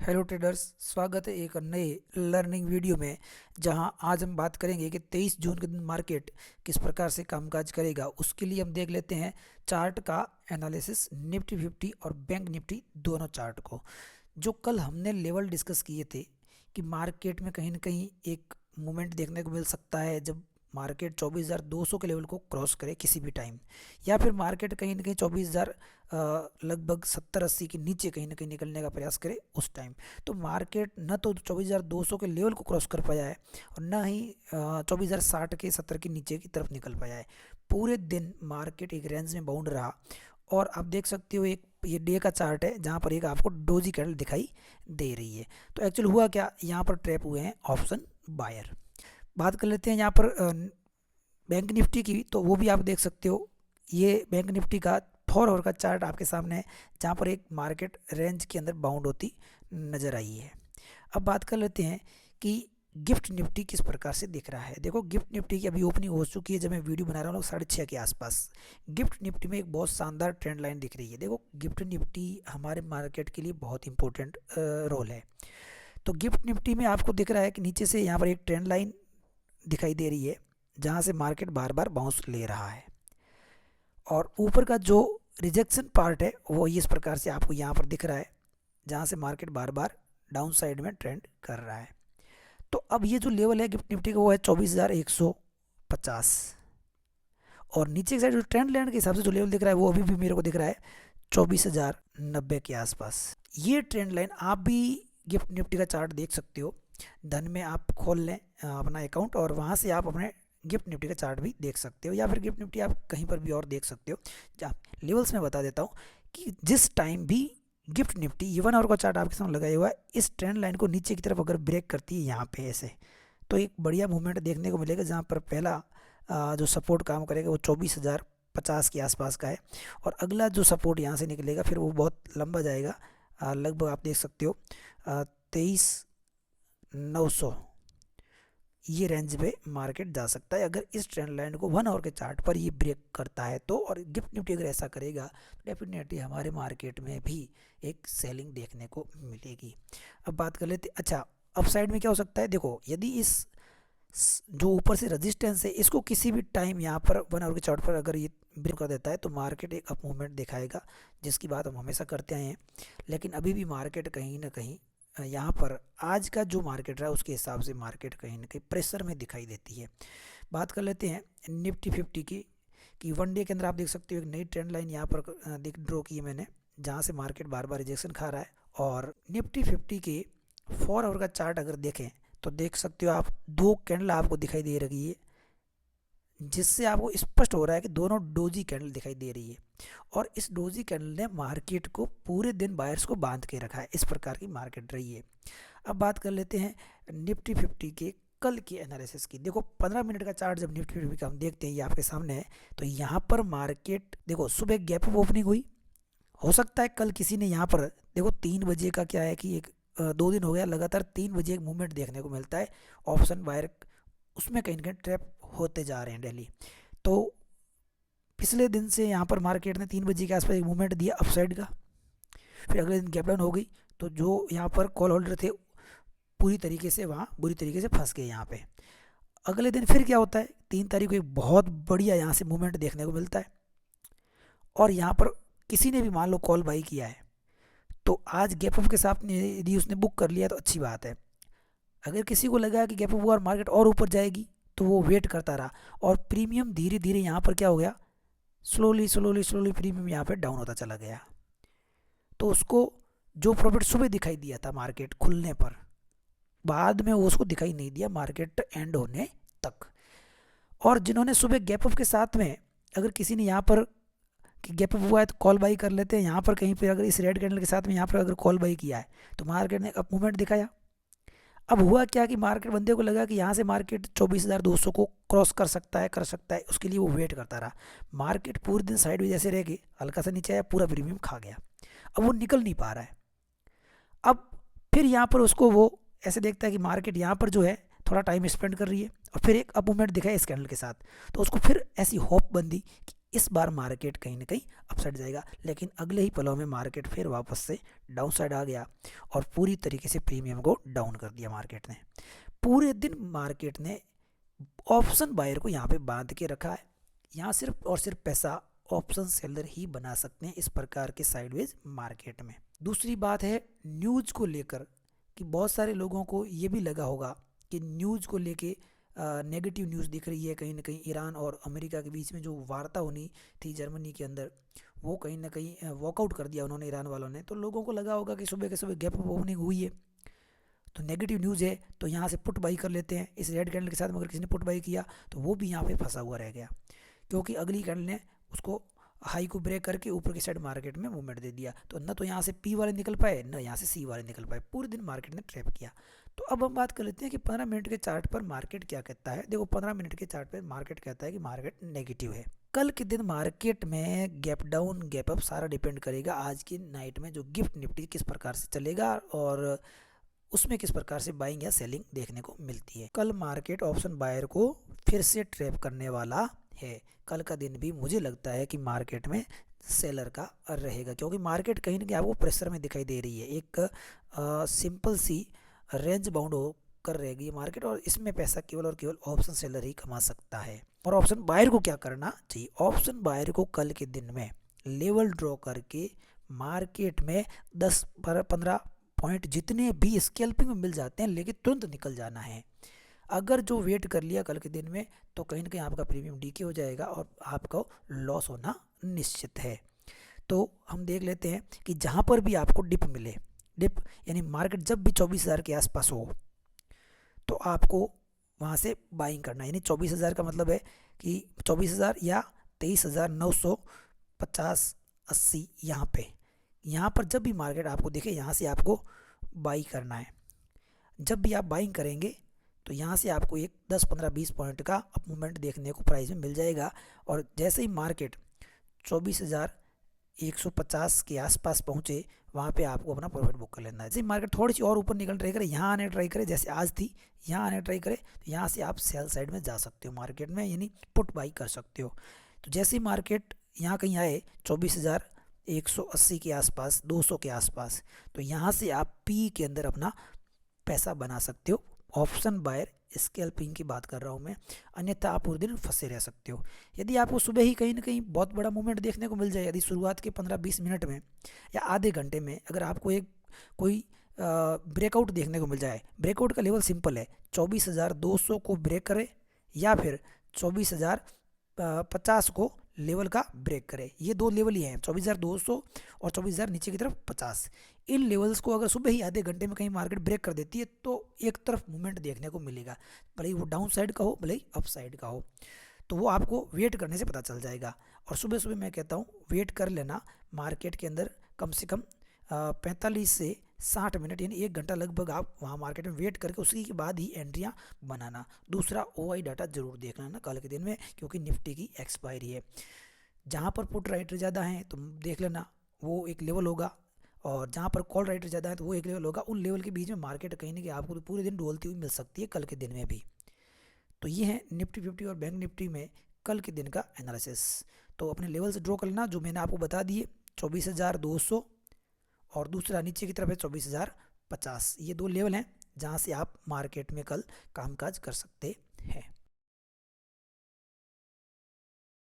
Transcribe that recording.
Hello traders, स्वागत है एक नए लर्निंग वीडियो में। जहां आज हम बात करेंगे कि 23 जून के दिन मार्केट किस प्रकार से कामकाज करेगा। उसके लिए हम देख लेते हैं चार्ट का एनालिसिस, निफ्टी 50 और बैंक निफ्टी दोनों चार्ट को। जो कल हमने लेवल डिस्कस किए थे कि मार्केट में कहीं ना कहीं एक मूवमेंट देखने को मिल सकता है जब मार्केट 24,200 के लेवल को क्रॉस करे किसी भी टाइम, या फिर मार्केट कहीं ना कहीं 24,000 लगभग 70-80 के नीचे कहीं ना कहीं निकलने का प्रयास करे उस टाइम। तो मार्केट न तो 24,200 के लेवल को क्रॉस कर पाया है और न ही 24,060 के 70 के नीचे की तरफ निकल पाया है। पूरे दिन मार्केट एक रेंज में बाउंड रहा और आप देख सकते हो एक ये डे का चार्ट है जहाँ पर एक आपको डोजी कैंडल दिखाई दे रही है। तो एक्चुअल हुआ क्या, यहाँ पर ट्रैप हुए हैं ऑप्शन बायर। बात कर लेते हैं यहाँ पर बैंक निफ्टी की, तो वो भी आप देख सकते हो। ये बैंक निफ्टी का 4 आवर का चार्ट आपके सामने है जहाँ पर एक मार्केट रेंज के अंदर बाउंड होती नज़र आई है। अब बात कर लेते हैं कि गिफ्ट निफ्टी किस प्रकार से दिख रहा है। देखो, गिफ्ट निफ्टी की अभी ओपनिंग हो चुकी है जब मैं वीडियो बना रहा हूँ 6:30 के आसपास। गिफ्ट निफ्टी में एक बहुत शानदार ट्रेंड लाइन दिख रही है। देखो, गिफ्ट निफ्टी हमारे मार्केट के लिए बहुत इंपॉर्टेंट रोल है। तो गिफ्ट निफ्टी में आपको दिख रहा है कि नीचे से यहाँ पर एक ट्रेंड लाइन दिखाई दे रही है जहाँ से मार्केट बार बार बाउंस ले रहा है, और ऊपर का जो रिजेक्शन पार्ट है वो इस प्रकार से आपको यहाँ पर दिख रहा है जहाँ से मार्केट बार बार डाउन साइड में ट्रेंड कर रहा है। तो अब ये जो लेवल है गिफ्ट निफ्टी का वो है 24,150, और नीचे की साइड जो ट्रेंड लाइन के हिसाब से जो लेवल दिख रहा है वो अभी भी मेरे को दिख रहा है 24,090 के आसपास। ये ट्रेंड लाइन आप भी गिफ्ट निफ्टी का चार्ट देख सकते हो। धन में आप खोल लें अपना अकाउंट और वहाँ से आप अपने गिफ्ट निफ्टी का चार्ट भी देख सकते हो, या फिर गिफ्ट निफ्टी आप कहीं पर भी और देख सकते हो। लेवल्स में बता देता हूँ कि जिस टाइम भी गिफ्ट निफ्टी ये 1 आवर का चार्ट आपके सामने लगाया हुआ है, इस ट्रेंड लाइन को नीचे की तरफ अगर ब्रेक करती है यहाँ पे ऐसे, तो एक बढ़िया मूवमेंट देखने को मिलेगा जहाँ पर पहला जो सपोर्ट काम करेगा वो 24,050 के आसपास का है, और अगला जो सपोर्ट यहाँ से निकलेगा फिर वो बहुत लंबा जाएगा। लगभग आप देख सकते हो 23,900 ये रेंज पे मार्केट जा सकता है अगर इस ट्रेंड लाइन को 1 आवर के चार्ट पर ये ब्रेक करता है तो। और गिफ्ट निफ्टी अगर ऐसा करेगा तो डेफिनेटली हमारे मार्केट में भी एक सेलिंग देखने को मिलेगी। अब बात कर लेते, अच्छा अपसाइड में क्या हो सकता है। देखो, यदि इस जो ऊपर से रेजिस्टेंस है इसको किसी भी टाइम यहाँ पर 1 आवर के चार्ट पर अगर ये ब्रेक कर देता है तो मार्केट एक अप मूवमेंट दिखाएगा, जिसकी बात हम हमेशा करते आए हैं। लेकिन अभी भी मार्केट कहीं ना कहीं यहाँ पर आज का जो मार्केट रहा है उसके हिसाब से मार्केट कहीं ना कहीं प्रेशर में दिखाई देती है। बात कर लेते हैं निफ्टी 50 की कि 1 डे के अंदर आप देख सकते हो एक नई ट्रेंड लाइन यहाँ पर ड्रॉ की है मैंने, जहाँ से मार्केट बार बार रिजेक्शन खा रहा है। और निफ्टी 50 के 4 आवर का चार्ट अगर देखें तो देख सकते हो आप 2 कैंडल आपको दिखाई दे रही है, जिससे आपको स्पष्ट हो रहा है कि दोनों डोजी कैंडल दिखाई दे रही है, और इस डोजी कैंडल ने मार्केट को पूरे दिन बायर्स को बांध के रखा है। इस प्रकार की मार्केट रही है। अब बात कर लेते हैं निफ्टी 50 के कल की एनालिसिस की। देखो, 15 मिनट का चार्ट जब निफ्टी 50 का हम देखते हैं ये आपके सामने है, तो यहाँ पर मार्केट देखो सुबह गैप अप ओपनिंग हुई। हो सकता है कल किसी ने यहाँ पर, देखो 3 बजे का क्या है कि एक 2 दिन हो गया लगातार 3 बजे एक मूवमेंट देखने को मिलता है ऑप्शन बायर, उसमें कहीं ना कहीं ट्रैप होते जा रहे हैं डेली। तो पिछले दिन से यहाँ पर मार्केट ने 3 बजे के आसपास एक मूवमेंट दिया अपसाइड का, फिर अगले दिन गैप डाउन हो गई, तो जो यहाँ पर कॉल होल्डर थे पूरी तरीके से वहाँ बुरी तरीके से फंस गए यहाँ पे। अगले दिन फिर क्या होता है, 3 तारीख को एक बहुत बढ़िया यहाँ से मूवमेंट देखने को मिलता है, और यहाँ पर किसी ने भी मान लो कॉल बाई किया है तो आज गैप अप के साथ यदि उसने बुक कर लिया तो अच्छी बात है। अगर किसी को लगा कि गैप अप हुआ और मार्केट और ऊपर जाएगी तो वो वेट करता रहा, और प्रीमियम धीरे धीरे यहाँ पर क्या हो गया, स्लोली स्लोली स्लोली प्रीमियम यहाँ पे डाउन होता चला गया। तो उसको जो प्रॉफिट सुबह दिखाई दिया था मार्केट खुलने पर, बाद में वो उसको दिखाई नहीं दिया मार्केट एंड होने तक। और जिन्होंने सुबह गैप अप के साथ में, अगर किसी ने यहाँ पर कि गैप अप हुआ है तो कॉल बाई कर लेते हैं, यहाँ पर कहीं पर अगर इस रेड कैंडल के साथ में यहाँ पर अगर कॉल बाई किया है तो मार्केट ने अप मूवमेंट दिखाया। अब हुआ क्या कि मार्केट बंदे को लगा कि यहाँ से मार्केट 24,200 को क्रॉस कर सकता है, उसके लिए वो वेट करता रहा। मार्केट पूरे दिन साइड में जैसे रह गई, हल्का सा नीचे आया, पूरा प्रीमियम खा गया। अब वो निकल नहीं पा रहा है। अब फिर यहाँ पर उसको वो ऐसे देखता है कि मार्केट यहाँ पर जो है थोड़ा टाइम स्पेंड कर रही है, और फिर एक अप मूवमेंट दिखा है इस कैंडल के साथ, तो उसको फिर ऐसी होप बंदी कि इस बार मार्केट कहीं ना कहीं अपसाइड जाएगा, लेकिन अगले ही पलों में मार्केट फिर वापस से डाउन साइड आ गया और पूरी तरीके से प्रीमियम को डाउन कर दिया मार्केट ने। पूरे दिन मार्केट ने ऑप्शन बायर को यहाँ पे बांध के रखा है। यहाँ सिर्फ और सिर्फ पैसा ऑप्शन सेलर ही बना सकते हैं इस प्रकार के साइडवेज मार्केट में। दूसरी बात है न्यूज़ को लेकर कि बहुत सारे लोगों को ये भी लगा होगा कि न्यूज़ को लेके नेगेटिव न्यूज़ दिख रही है। कहीं ना कहीं ईरान और अमेरिका के बीच में जो वार्ता होनी थी जर्मनी के अंदर, वो कहीं ना कहीं वॉकआउट कर दिया उन्होंने, ईरान वालों ने। तो लोगों को लगा होगा कि सुबह के सुबह गैप अप ओपनिंग हुई है तो नेगेटिव न्यूज़ है, तो यहाँ से पुट बाई कर लेते हैं इस रेड कैंडल के साथ। मगर किसी ने पुट बाई किया तो वो भी यहाँ पे फंसा हुआ रह गया, क्योंकि अगली कैंडल ने उसको हाई को ब्रेक करके ऊपर की साइड मार्केट में मूवमेंट दे दिया। तो न तो यहाँ से पी वाले निकल पाए, न यहाँ से सी वाले निकल पाए, पूरे दिन मार्केट ने ट्रैप किया। तो अब हम बात कर लेते हैं कि 15 मिनट के चार्ट पर मार्केट क्या कहता है। देखो 15 मिनट के चार्ट पर मार्केट कहता है कि मार्केट नेगेटिव है। कल के दिन मार्केट में गैप डाउन गैप अप सारा डिपेंड करेगा आज की नाइट में जो गिफ्ट निफ्टी किस प्रकार से चलेगा और उसमें किस प्रकार से बाइंग या सेलिंग देखने को मिलती है। कल मार्केट ऑप्शन बायर को फिर से ट्रैप करने वाला है। कल का दिन भी मुझे लगता है कि मार्केट में सेलर का रहेगा, क्योंकि मार्केट कहीं ना कहीं आपको प्रेशर में दिखाई दे रही है। एक सिंपल सी रेंज बाउंड कर रहेगी मार्केट, और इसमें पैसा केवल और केवल ऑप्शन सेलर ही कमा सकता है। और ऑप्शन बायर को क्या करना चाहिए? ऑप्शन बायर को कल के दिन में लेवल ड्रॉ करके मार्केट में 10-15 पॉइंट जितने भी स्कैल्पिंग में मिल जाते हैं लेकिन तुरंत निकल जाना है। अगर जो वेट कर लिया कल के दिन में तो कहीं ना कहीं आपका प्रीमियम डीके हो जाएगा और आपका लॉस होना निश्चित है। तो हम देख लेते हैं कि जहाँ पर भी आपको डिप मिले, डिप यानी मार्केट जब भी 24,000 के आसपास हो तो आपको वहाँ से बाइंग करना है। यानी 24,000 का मतलब है कि 24,000 या 23,950-80 यहाँ पर जब भी मार्केट आपको दिखे यहाँ से आपको बाई करना है। जब भी आप बाइंग करेंगे तो यहाँ से आपको एक 10-15-20 पॉइंट का अप मूवमेंट देखने को प्राइस में मिल जाएगा। और जैसे ही मार्केट 24,150 के आसपास पहुँचे वहाँ पे आपको अपना प्रॉफिट बुक कर लेना है। जैसे मार्केट थोड़ी सी और ऊपर निकल ट्राई करे, यहाँ आने ट्राई करे, जैसे आज थी यहाँ आने ट्राई करे, तो यहाँ से आप सेल साइड में जा सकते हो मार्केट में, यानी पुट बाई कर सकते हो। तो जैसे ही मार्केट यहाँ कहीं आए 24,180 के आसपास, 200 के आसपास, तो यहाँ से आप पी के अंदर अपना पैसा बना सकते हो। ऑप्शन बायर स्कैल्पिंग की बात कर रहा हूँ मैं, अन्यथा आप पूरे दिन फंसे रह सकते हो। यदि आपको सुबह ही कहीं ना कहीं बहुत बड़ा मूवमेंट देखने को मिल जाए, यदि शुरुआत के 15-20 मिनट में या आधे घंटे में अगर आपको एक कोई ब्रेकआउट देखने को मिल जाए, ब्रेकआउट का लेवल सिंपल है, 24,200 को ब्रेक करे या फिर 24,050 को लेवल का ब्रेक करे। ये दो लेवल ही हैं, 24,200 और 24,000 नीचे की तरफ 50। इन लेवल्स को अगर सुबह ही आधे घंटे में कहीं मार्केट ब्रेक कर देती है तो एक तरफ मूवमेंट देखने को मिलेगा, भले ही वो डाउन साइड का हो भले ही अप साइड का हो, तो वो आपको वेट करने से पता चल जाएगा। और सुबह सुबह मैं कहता हूँ वेट कर लेना मार्केट के अंदर, कम से कम 45 से 60 मिनट यानी 1 घंटा लगभग आप वहाँ मार्केट में वेट करके उसके बाद ही एंट्रियाँ बनाना। दूसरा OI डाटा ज़रूर देख लेना कल के दिन में, क्योंकि निफ्टी की एक्सपायरी है। जहाँ पर पुट राइटर ज़्यादा हैं तो देख लेना वो एक लेवल होगा, और जहाँ पर कॉल राइटर ज़्यादा है तो वो एक लेवल होगा। उन लेवल के बीच में मार्केट कहीं ना कहीं आपको तो पूरे दिन डोलती हुई मिल सकती है कल के दिन में भी। तो ये है निफ्टी 50 और बैंक निफ्टी में कल के दिन का एनालिसिस। तो अपने लेवल से ड्रॉ कर लेना जो मैंने आपको बता दिए, 24,200 और दूसरा नीचे की तरफ है 24,050। ये दो लेवल हैं जहाँ से आप मार्केट में कल कामकाज कर सकते हैं।